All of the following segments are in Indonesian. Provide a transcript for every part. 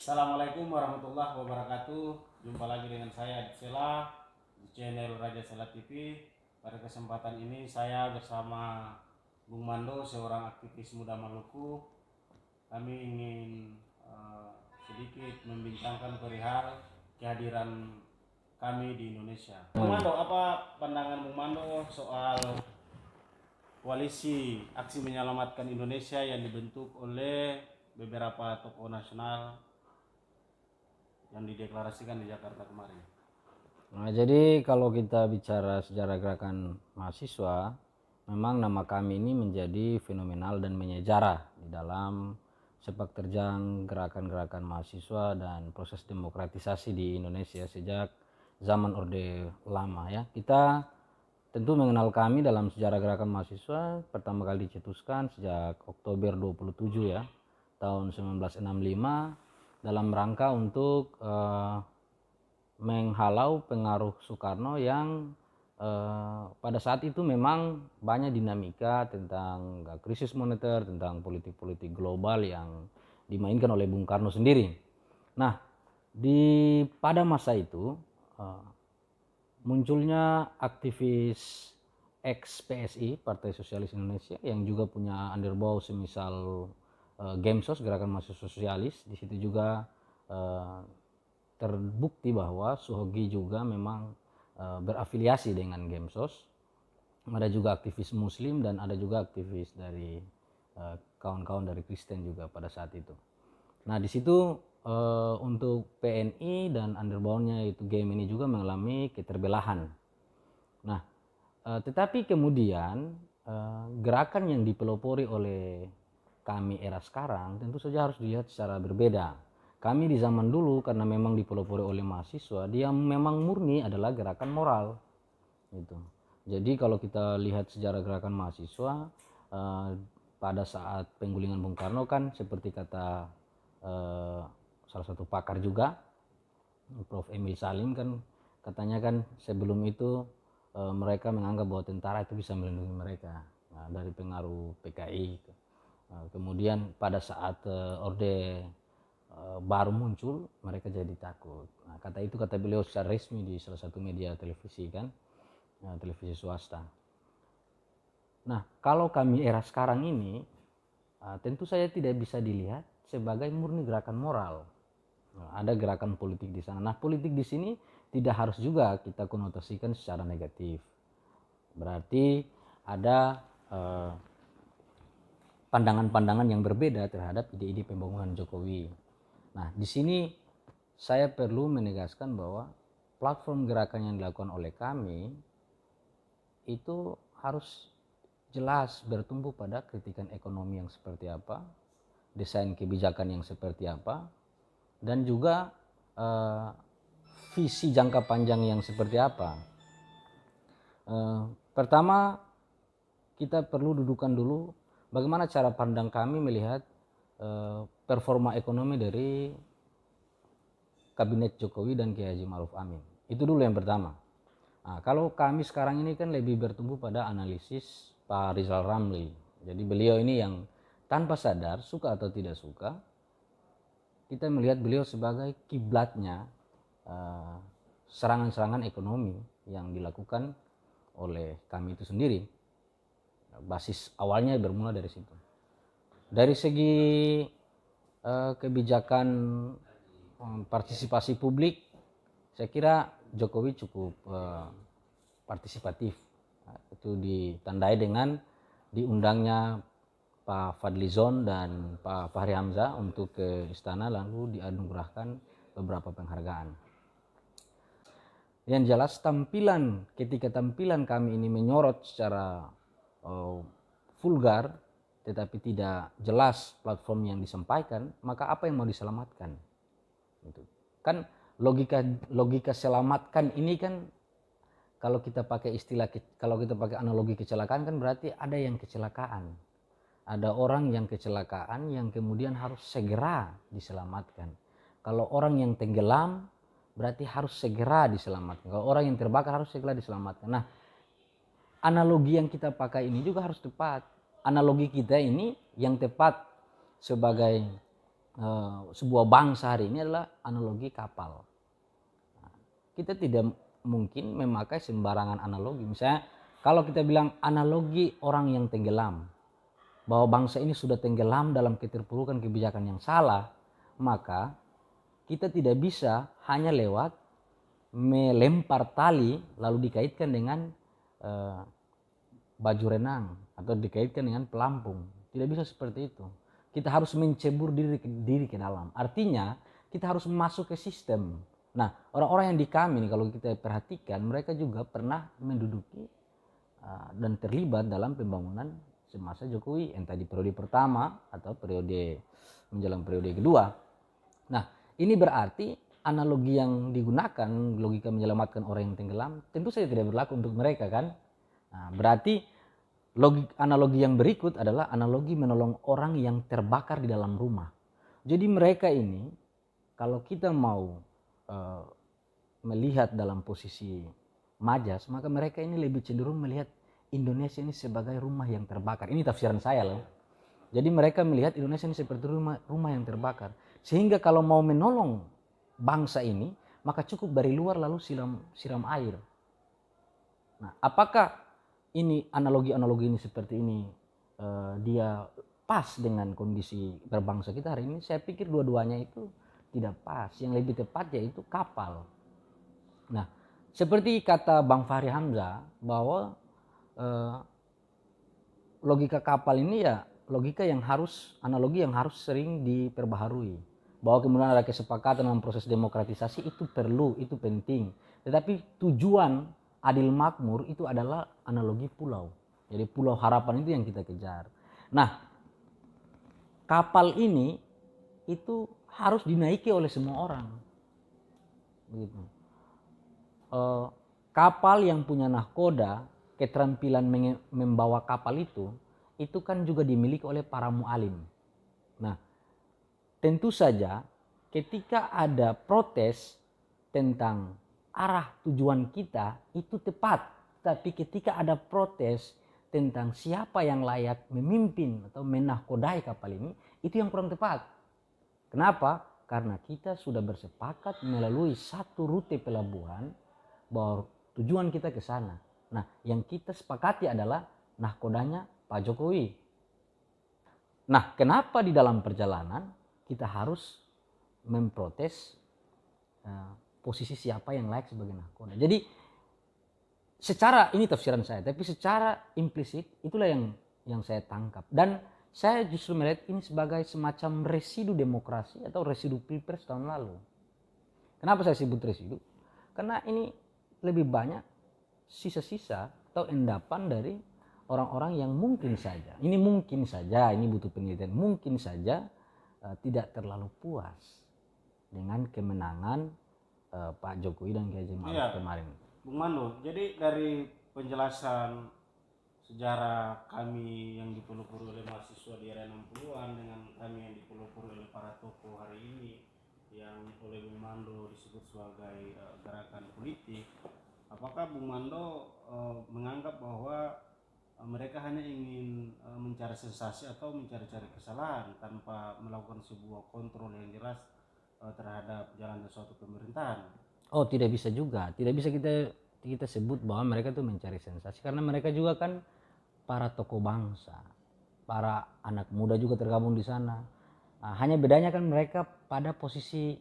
Assalamualaikum warahmatullahi wabarakatuh. Jumpa lagi dengan saya Adit Sela di channel Raja Sela TV. Pada kesempatan ini saya bersama Bung Mando, seorang aktivis muda Maluku. Kami ingin sedikit membincangkan perihal kehadiran kami di Indonesia. Bung Mando, apa pandangan Bung Mando soal koalisi aksi menyelamatkan Indonesia yang dibentuk oleh beberapa tokoh nasional yang dideklarasikan di Jakarta kemarin? Nah, jadi kalau kita bicara sejarah gerakan mahasiswa, memang nama kami ini menjadi fenomenal dan menyejarah di dalam sepak terjang gerakan-gerakan mahasiswa dan proses demokratisasi di Indonesia sejak zaman Orde Lama ya. Kita tentu mengenal kami dalam sejarah gerakan mahasiswa pertama kali dicetuskan sejak Oktober 27 ya, tahun 1965 dalam rangka untuk menghalau pengaruh Soekarno yang pada saat itu memang banyak dinamika tentang krisis moneter, tentang politik-politik global yang dimainkan oleh Bung Karno sendiri. Nah, pada masa itu munculnya aktivis ex PSI Partai Sosialis Indonesia yang juga punya underbow semisal Gemsos, Gerakan Mahasiswa Sosialis. Di situ juga terbukti bahwa Suhogi juga memang berafiliasi dengan Gemsos. Ada juga aktivis Muslim dan ada juga aktivis dari kawan-kawan dari Kristen juga pada saat itu. Nah, di situ untuk PNI dan underbownya itu game ini juga mengalami keterbelahan. Nah, tetapi kemudian gerakan yang dipelopori oleh kami era sekarang tentu saja harus dilihat secara berbeda. Kami di zaman dulu karena memang dipelopori oleh mahasiswa, dia memang murni adalah gerakan moral gitu. Jadi kalau kita lihat sejarah gerakan mahasiswa pada saat penggulingan Bung Karno kan seperti kata salah satu pakar juga Prof. Emil Salim kan katanya kan sebelum itu mereka menganggap bahwa tentara itu bisa melindungi mereka dari pengaruh PKI. Kemudian pada saat Orde baru muncul mereka jadi takut. Nah, kata beliau secara resmi di salah satu media televisi kan, televisi swasta. Nah, kalau kami era sekarang ini tentu saja tidak bisa dilihat sebagai murni gerakan moral. Ada gerakan politik di sana. Nah, politik di sini tidak harus juga kita konotasikan secara negatif. Berarti ada pandangan-pandangan yang berbeda terhadap ide-ide pembangunan Jokowi. Nah, di sini saya perlu menegaskan bahwa platform gerakan yang dilakukan oleh kami itu harus jelas bertumbuh pada kritikan ekonomi yang seperti apa, desain kebijakan yang seperti apa, dan juga visi jangka panjang yang seperti apa. Pertama, kita perlu dudukan dulu bagaimana cara pandang kami melihat performa ekonomi dari kabinet Jokowi dan Kiai Haji Maruf Amin. Itu dulu yang pertama. Nah, kalau kami sekarang ini kan lebih bertumbuh pada analisis Pak Rizal Ramli. Jadi beliau ini yang tanpa sadar, suka atau tidak suka, kita melihat beliau sebagai kiblatnya serangan-serangan ekonomi yang dilakukan oleh kami itu sendiri. Basis awalnya bermula dari situ. Dari segi kebijakan partisipasi publik, saya kira Jokowi cukup partisipatif. Itu ditandai dengan diundangnya Pak Fadlizon dan Pak Fahri Hamzah untuk ke istana lalu dianugerahkan beberapa penghargaan. Yang jelas ketika tampilan kami ini menyorot secara vulgar tetapi tidak jelas platform yang disampaikan, maka apa yang mau diselamatkan? Gitu. Kan logika selamatkan ini kan kalau kita pakai analogi kecelakaan kan berarti ada yang kecelakaan. Ada orang yang kecelakaan yang kemudian harus segera diselamatkan. Kalau orang yang tenggelam berarti harus segera diselamatkan. Kalau orang yang terbakar harus segera diselamatkan. Nah, analogi yang kita pakai ini juga harus tepat. Analogi kita ini yang tepat sebagai sebuah bangsa hari ini adalah analogi kapal. Kita tidak mungkin memakai sembarangan analogi. Misalnya kalau kita bilang analogi orang yang tenggelam, bahwa bangsa ini sudah tenggelam dalam keterpurukan kebijakan yang salah, maka kita tidak bisa hanya lewat melempar tali lalu dikaitkan dengan baju renang atau dikaitkan dengan pelampung. Tidak bisa seperti itu. Kita harus mencebur diri ke dalam. Artinya kita harus masuk ke sistem. Nah, orang-orang yang di kami ini kalau kita perhatikan, mereka juga pernah menduduki dan terlibat dalam pembangunan semasa Jokowi, entah di periode pertama atau periode menjelang periode kedua. Nah, ini berarti analogi yang digunakan, logika menyelamatkan orang yang tenggelam, tentu saja tidak berlaku untuk mereka kan. Nah, berarti analogi yang berikut adalah analogi menolong orang yang terbakar di dalam rumah. Jadi mereka ini, kalau kita mau melihat dalam posisi majas, maka mereka ini lebih cenderung melihat Indonesia ini sebagai rumah yang terbakar. Ini tafsiran saya loh. Jadi mereka melihat Indonesia ini seperti rumah yang terbakar. Sehingga kalau mau menolong bangsa ini, maka cukup dari luar lalu siram air. Nah, apakah ini analogi-analogi ini seperti ini dia pas dengan kondisi berbangsa kita hari ini? Saya pikir dua-duanya itu tidak pas. Yang lebih tepat yaitu kapal. Nah, seperti kata Bang Fahri Hamzah bahwa logika kapal ini ya logika yang harus, analogi yang harus sering diperbaharui. Bahwa kemudian ada kesepakatan dalam proses demokratisasi itu perlu, itu penting. Tetapi tujuan adil makmur itu adalah analogi pulau. Jadi pulau harapan itu yang kita kejar. Nah, kapal ini itu harus dinaiki oleh semua orang. Begitu. Kapal yang punya nahkoda, keterampilan membawa kapal itu kan juga dimiliki oleh para mu'alim. Nah, tentu saja ketika ada protes tentang arah tujuan kita itu tepat. Tapi ketika ada protes tentang siapa yang layak memimpin atau menahkodai kapal ini, itu yang kurang tepat. Kenapa? Karena kita sudah bersepakat melalui satu rute pelabuhan bahwa tujuan kita ke sana. Nah, yang kita sepakati adalah nahkodanya Pak Jokowi. Nah, kenapa di dalam perjalanan kita harus memprotes posisi siapa yang layak sebagai nahkoda? Jadi secara ini tafsiran saya, tapi secara implisit itulah yang saya tangkap. Dan saya justru melihat ini sebagai semacam residu demokrasi atau residu pilpres tahun lalu. Kenapa saya sebut residu? Karena ini lebih banyak sisa-sisa atau endapan dari orang-orang yang mungkin saja, ini butuh penelitian, mungkin saja tidak terlalu puas dengan kemenangan Pak Jokowi dan Kiai Haji Ma'ruf kemarin. Bung Mando, jadi dari penjelasan sejarah kami yang dipelopori oleh mahasiswa di era 60-an dengan kami yang dipelopori oleh para tokoh hari ini yang oleh Bung Mando disebut sebagai gerakan politik, apakah Bung Mando menganggap bahwa mereka hanya ingin mencari sensasi atau mencari-cari kesalahan tanpa melakukan sebuah kontrol yang jelas terhadap jalannya suatu pemerintahan? Oh, tidak bisa juga. Tidak bisa kita sebut bahwa mereka tuh mencari sensasi, karena mereka juga kan para tokoh bangsa, para anak muda juga tergabung di sana. Nah, hanya bedanya kan mereka pada posisi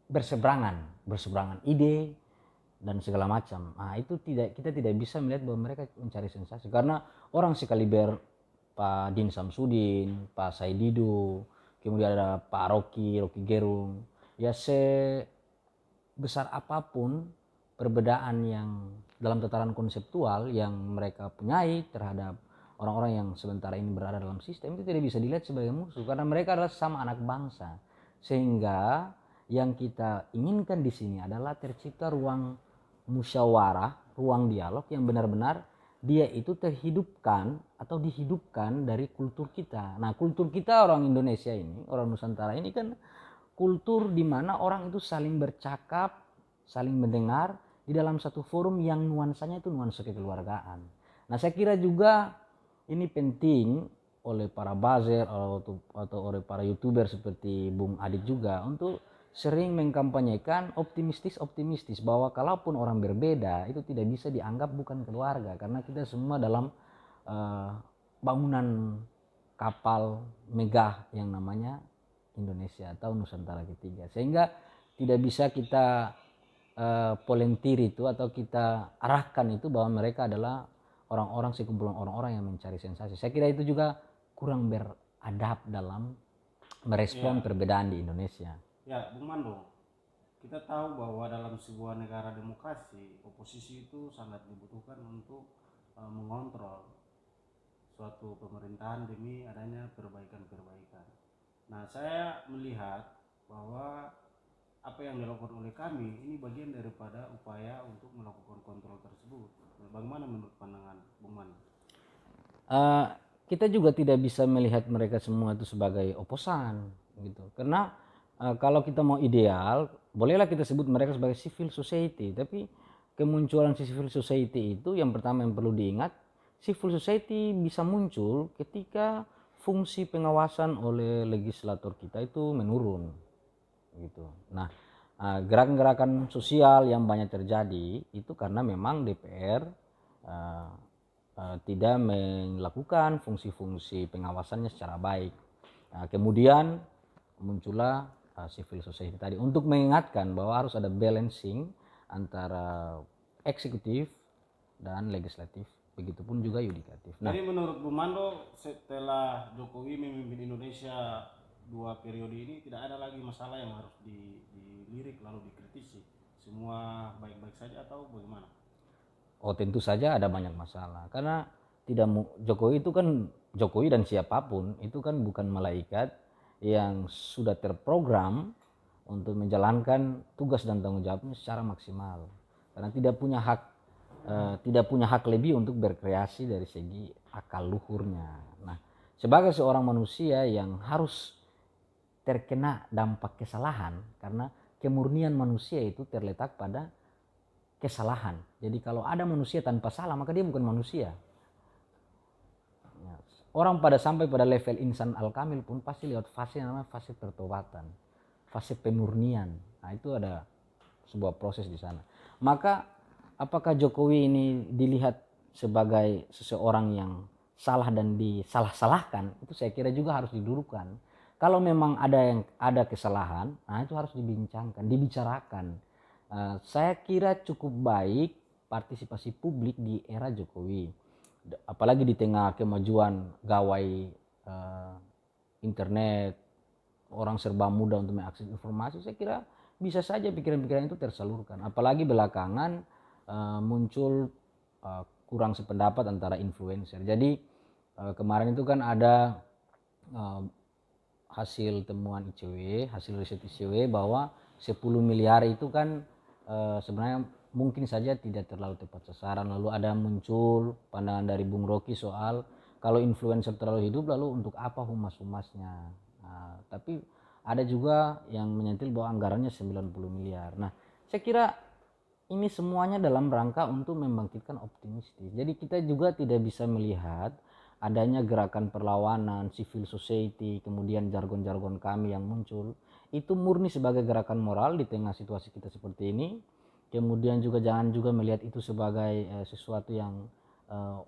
berseberangan ide dan segala macam. Nah, itu kita tidak bisa melihat bahwa mereka mencari sensasi, karena orang sekaliber Pak Din Samsudin, Pak Said Didu, kemudian ada Pak Rocky Gerung, ya sebesar apapun perbedaan yang dalam tataran konseptual yang mereka punyai terhadap orang-orang yang sementara ini berada dalam sistem, itu tidak bisa dilihat sebagai musuh, karena mereka adalah sama anak bangsa. Sehingga yang kita inginkan di sini adalah tercipta ruang musyawarah, ruang dialog yang benar-benar dia itu terhidupkan atau dihidupkan dari kultur kita. Nah, kultur kita orang Indonesia ini, orang Nusantara ini kan kultur di mana orang itu saling bercakap, saling mendengar di dalam satu forum yang nuansanya itu nuansa kekeluargaan. Nah, saya kira juga ini penting oleh para buzzer atau oleh para youtuber seperti Bung Adit juga untuk sering mengkampanyekan optimistis bahwa kalaupun orang berbeda itu tidak bisa dianggap bukan keluarga, karena kita semua dalam bangunan kapal megah yang namanya Indonesia atau Nusantara ketiga, sehingga tidak bisa kita polentir itu atau kita arahkan itu bahwa mereka adalah orang-orang sekumpulan orang-orang yang mencari sensasi. Saya kira itu juga kurang beradab dalam merespon perbedaan di Indonesia. Ya, Bung Mando, kita tahu bahwa dalam sebuah negara demokrasi, oposisi itu sangat dibutuhkan untuk mengontrol suatu pemerintahan demi adanya perbaikan-perbaikan. Nah, saya melihat bahwa apa yang dilakukan oleh kami ini bagian daripada upaya untuk melakukan kontrol tersebut. Bagaimana menurut pandangan Bung Mando? Kita juga tidak bisa melihat mereka semua itu sebagai oposan gitu, karena kalau kita mau ideal bolehlah kita sebut mereka sebagai civil society, tapi kemunculan civil society itu yang pertama yang perlu diingat, civil society bisa muncul ketika fungsi pengawasan oleh legislator kita itu menurun gitu. Nah, gerakan-gerakan sosial yang banyak terjadi itu karena memang DPR tidak melakukan fungsi-fungsi pengawasannya secara baik. Kemudian muncullah civil society tadi untuk mengingatkan bahwa harus ada balancing antara eksekutif dan legislatif, begitupun juga yudikatif. Jadi menurut Bung Mando, setelah Jokowi memimpin Indonesia 2 periode ini tidak ada lagi masalah yang harus dilirik lalu dikritisi, semua baik-baik saja atau bagaimana? Oh, tentu saja ada banyak masalah, karena Jokowi itu kan, Jokowi dan siapapun itu kan bukan malaikat yang sudah terprogram untuk menjalankan tugas dan tanggung jawabnya secara maksimal, karena tidak punya hak lebih untuk berkreasi dari segi akal luhurnya. Nah, sebagai seorang manusia yang harus terkena dampak kesalahan, karena kemurnian manusia itu terletak pada kesalahan. Jadi kalau ada manusia tanpa salah maka dia bukan manusia. Orang sampai pada level insan al-kamil pun pasti lewat fase yang namanya fase pertobatan, fase pemurnian. Nah, itu ada sebuah proses di sana. Maka apakah Jokowi ini dilihat sebagai seseorang yang salah dan disalah-salahkan, itu saya kira juga harus didudukan. Kalau memang ada kesalahan, nah itu harus dibincangkan, dibicarakan. Saya kira cukup baik partisipasi publik di era Jokowi, apalagi di tengah kemajuan gawai internet, orang serba mudah untuk mengakses informasi. Saya kira bisa saja pikiran-pikiran itu tersalurkan, apalagi belakangan muncul kurang sependapat antara influencer. Jadi kemarin itu kan ada hasil temuan ICW, hasil riset ICW bahwa 10 miliar itu kan sebenarnya mungkin saja tidak terlalu tepat sasaran. Lalu ada muncul pandangan dari Bung Rocky soal kalau influencer terlalu hidup lalu untuk apa humas-humasnya. Nah, tapi ada juga yang menyentil bahwa anggarannya 90 miliar. Nah, saya kira ini semuanya dalam rangka untuk membangkitkan optimistis. Jadi kita juga tidak bisa melihat adanya gerakan perlawanan, civil society, kemudian jargon-jargon kami yang muncul itu murni sebagai gerakan moral di tengah situasi kita seperti ini. Kemudian juga jangan juga melihat itu sebagai sesuatu yang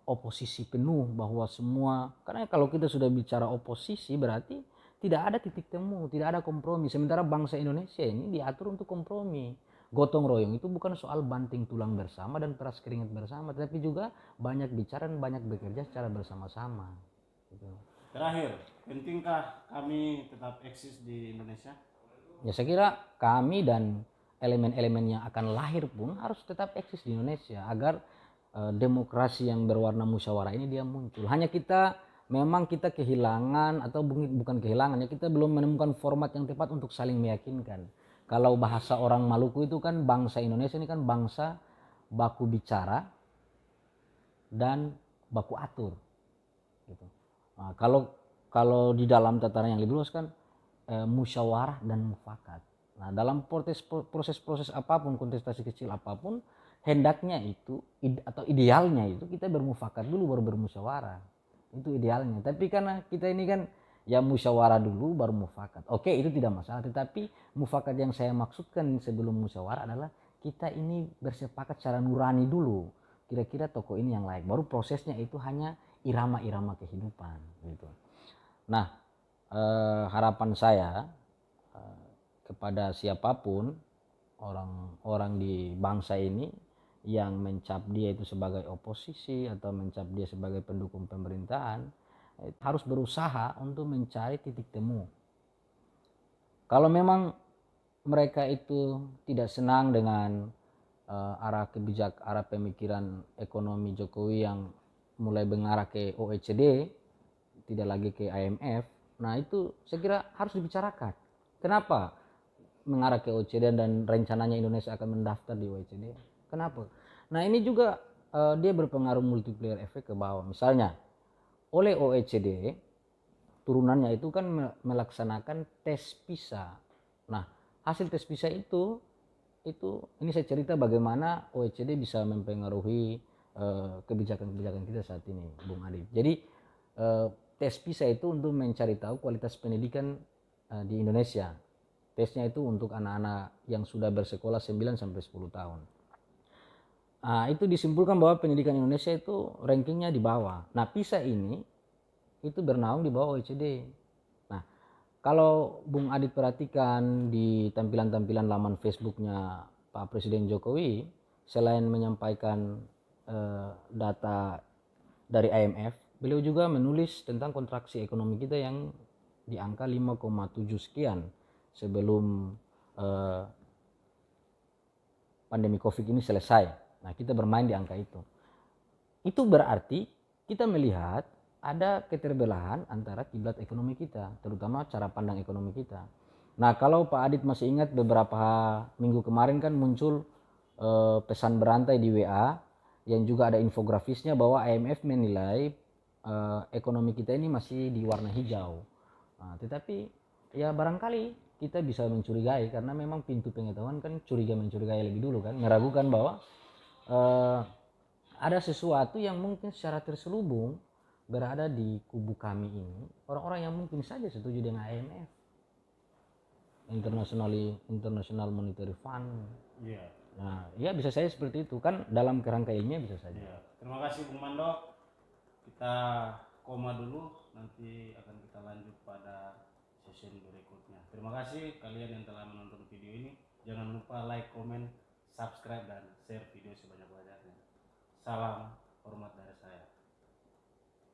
oposisi penuh, bahwa semua, karena kalau kita sudah bicara oposisi berarti tidak ada titik temu, tidak ada kompromi. Sementara bangsa Indonesia ini diatur untuk kompromi. Gotong royong itu bukan soal banting tulang bersama dan peras keringat bersama, tetapi juga banyak bicara dan banyak bekerja secara bersama-sama. Gitu. Terakhir, pentingkah kami tetap eksis di Indonesia? Ya, saya kira kami dan elemen-elemen yang akan lahir pun harus tetap eksis di Indonesia agar demokrasi yang berwarna musyawarah ini dia muncul. Hanya memang kita kehilangan, atau bukan kehilangan ya, kita belum menemukan format yang tepat untuk saling meyakinkan. Kalau bahasa orang Maluku itu kan, bangsa Indonesia ini kan bangsa baku bicara dan baku atur gitu. Nah, kalau di dalam tataran yang lebih luas kan musyawarah dan mufakat. Nah, dalam proses apapun, kontestasi kecil apapun, hendaknya itu atau idealnya itu kita bermufakat dulu baru bermusyawarah Itu idealnya. Tapi karena kita ini kan ya musyawarah dulu baru mufakat. Oke, itu tidak masalah. Tetapi mufakat yang saya maksudkan sebelum musyawarah adalah kita ini bersepakat secara nurani dulu. Kira-kira tokoh ini yang layak. Baru prosesnya itu hanya irama-irama kehidupan gitu. Nah, harapan saya kepada siapapun orang-orang di bangsa ini yang mencap dia itu sebagai oposisi atau mencap dia sebagai pendukung pemerintahan harus berusaha untuk mencari titik temu. Kalau memang mereka itu tidak senang dengan arah pemikiran ekonomi Jokowi yang mulai mengarah ke OECD, tidak lagi ke IMF, nah itu saya kira harus dibicarakan. Kenapa mengarah ke OECD dan rencananya Indonesia akan mendaftar di OECD? Kenapa? Nah ini juga dia berpengaruh multiplier efek ke bawah. Misalnya oleh OECD turunannya itu kan melaksanakan tes PISA. Nah hasil tes PISA itu ini saya cerita bagaimana OECD bisa mempengaruhi kebijakan-kebijakan kita saat ini, Bung Adib. Jadi tes PISA itu untuk mencari tahu kualitas pendidikan di Indonesia. Tesnya itu untuk anak-anak yang sudah bersekolah 9 sampai 10 tahun. Nah, itu disimpulkan bahwa pendidikan Indonesia itu rankingnya di bawah. Nah, PISA ini itu bernaung di bawah OECD. Nah, kalau Bung Adit perhatikan di tampilan-tampilan laman Facebooknya Pak Presiden Jokowi, selain menyampaikan data dari IMF, beliau juga menulis tentang kontraksi ekonomi kita yang di angka 5,7 sekian sebelum pandemi COVID ini selesai. Nah, kita bermain di angka itu. Itu berarti kita melihat ada keterbelahan antara kiblat ekonomi kita, terutama cara pandang ekonomi kita. Nah, kalau Pak Adit masih ingat beberapa minggu kemarin kan muncul pesan berantai di WA yang juga ada infografisnya bahwa IMF menilai ekonomi kita ini masih di warna hijau. Nah, tetapi ya barangkali kita bisa mencurigai karena memang pintu pengetahuan kan mencurigai lebih dulu kan, meragukan bahwa ada sesuatu yang mungkin secara terselubung berada di kubu kami ini, orang-orang yang mungkin saja setuju dengan IMF, International Monetary Fund. Iya. Nah, ya bisa saja seperti itu kan, dalam kerangka ilmiah bisa saja. Iya. Terima kasih Bung Mando. Kita koma dulu, nanti akan kita lanjut pada sesi berikutnya. Terima kasih kalian yang telah menonton video ini. Jangan lupa like, comment, subscribe, dan share video sebanyak-banyaknya. Salam hormat dari saya.